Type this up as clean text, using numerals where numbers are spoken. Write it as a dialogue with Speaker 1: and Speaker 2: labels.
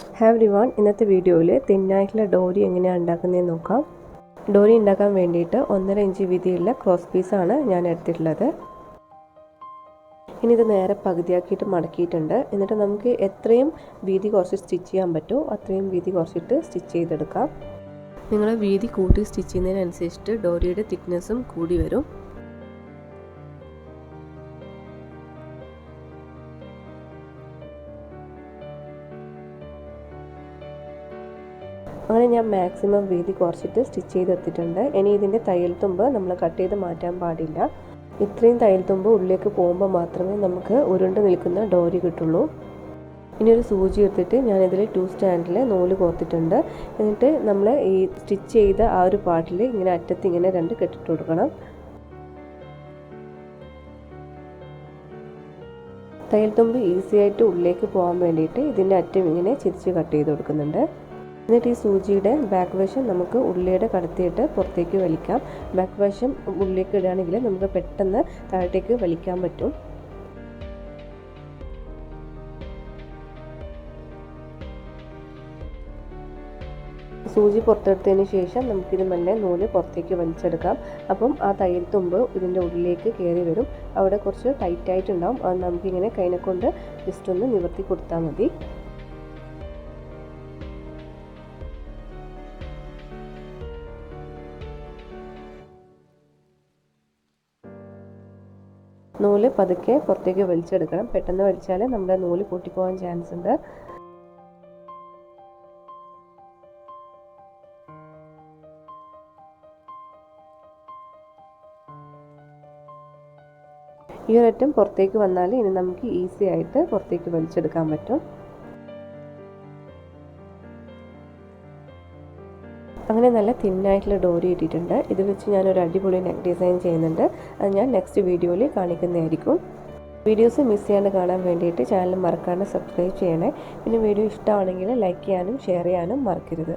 Speaker 1: Hi everyone, ഇന്നത്തെ വീഡിയോയിൽ തിന്നായിട്ടുള്ള ഡോരി എങ്ങനെയാണ് ഉണ്ടാക്കുന്നതെന്ന് നോക്കാം. ഡോരി ഉണ്ടാക്കാൻ വേണ്ടിയിട്ട് 1.5 ഇഞ്ച് വീതിയുള്ള ക്രോസ് പീസാണ് ഞാൻ എടുത്തിട്ടുള്ളത്. ഇനി ഇത് നേരെ പകുതിയാക്കിയിട്ട് മടക്കിയിട്ടുണ്ട്. എന്നിട്ട് നമുക്ക് എത്രയും വീതി കുറച്ച് സ്റ്റിച്ച് ചെയ്യാൻ പറ്റുമോ അത്രയും വീതി കുറച്ചിട്ട് സ്റ്റിച്ച് ചെയ്തെടുക്കാം. നിങ്ങൾ വീതി കൂട്ടി സ്റ്റിച്ച് ചെയ്യുന്നതിനനുസരിച്ചിട്ട് ഡോരിയുടെ തിക്നെസ്സും കൂടി വരും. അങ്ങനെ ഞാൻ മാക്സിമം വീതി കുറച്ചിട്ട് സ്റ്റിച്ച് ചെയ്തെടുത്തിട്ടുണ്ട്. ഇനി ഇതിൻ്റെ തയ്യൽ തുമ്പ് നമ്മൾ കട്ട് ചെയ്ത് മാറ്റാൻ പാടില്ല. ഇത്രയും തയ്യൽ തുമ്പ് ഉള്ളിലേക്ക് പോകുമ്പോൾ മാത്രമേ നമുക്ക് ഉരുണ്ട് നിൽക്കുന്ന ഡോരി കിട്ടുള്ളൂ. ഇനി ഒരു സൂചി എടുത്തിട്ട് ഞാനിതിൽ 2 സ്റ്റാൻഡിൽ നൂല് കോർത്തിട്ടുണ്ട്. എന്നിട്ട് നമ്മൾ ഈ സ്റ്റിച്ച് ചെയ്ത ആ ഒരു പാർട്ടിൽ ഇങ്ങനെ അറ്റത്ത് ഇങ്ങനെ 2 കെട്ടിട്ട് കൊടുക്കണം. തയ്യൽ തുമ്പ് ഈസി ആയിട്ട് ഉള്ളിലേക്ക് പോകാൻ വേണ്ടിയിട്ട് ഇതിൻ്റെ അറ്റം ഇങ്ങനെ ചിരിച്ച് കട്ട് ചെയ്ത് കൊടുക്കുന്നുണ്ട്. എന്നിട്ട് ഈ സൂചിയുടെ ബാക്ക് വശം നമുക്ക് ഉള്ളിയുടെ കടത്തിയിട്ട് പുറത്തേക്ക് വലിക്കാം. ബാക്ക് വശം ഉള്ളിലേക്ക് ഇടുകയാണെങ്കിൽ നമുക്ക് പെട്ടെന്ന് താഴത്തേക്ക് വലിക്കാൻ പറ്റും. സൂചി പുറത്തെടുത്തതിന് ശേഷം നമുക്കിത് മെല്ലെ നൂല് പുറത്തേക്ക് വലിച്ചെടുക്കാം. അപ്പം ആ തയ്യൽ തുമ്പ് ഇതിൻ്റെ ഉള്ളിലേക്ക് കയറി വരും. അവിടെ കുറച്ച് ടൈറ്റായിട്ടുണ്ടാവും. അത് നമുക്കിങ്ങനെ കൈനെ കൊണ്ട് ജസ്റ്റ് ഒന്ന് നിവർത്തി കൊടുത്താൽ മതി. നൂല് പതുക്കെ പുറത്തേക്ക് വലിച്ചെടുക്കണം. പെട്ടെന്ന് വലിച്ചാൽ നമ്മുടെ നൂല് പൊട്ടിപ്പോകാൻ ചാൻസ് ഉണ്ട്. ഈ ഒരറ്റം പുറത്തേക്ക് വന്നാൽ ഇനി നമുക്ക് ഈസി ആയിട്ട് പുറത്തേക്ക് വലിച്ചെടുക്കാൻ പറ്റും. അങ്ങനെ നല്ല തിന്നായിട്ടുള്ള ഡോരി ഇട്ടിട്ടുണ്ട്. ഇത് വെച്ച് ഞാനൊരു അടിപൊളി നെക്ക് ഡിസൈൻ ചെയ്യുന്നുണ്ട്. അത് ഞാൻ നെക്സ്റ്റ് വീഡിയോയിൽ കാണിക്കുന്നതായിരിക്കും. വീഡിയോസ് മിസ് ചെയ്യാണ്ട് കാണാൻ വേണ്ടിയിട്ട് ചാനൽ മറക്കാണ്ട് സബ്സ്ക്രൈബ് ചെയ്യണേ. പിന്നെ വീഡിയോ ഇഷ്ടമാണെങ്കിൽ ലൈക്ക് ചെയ്യാനും ഷെയർ ചെയ്യാനും മറക്കരുത്.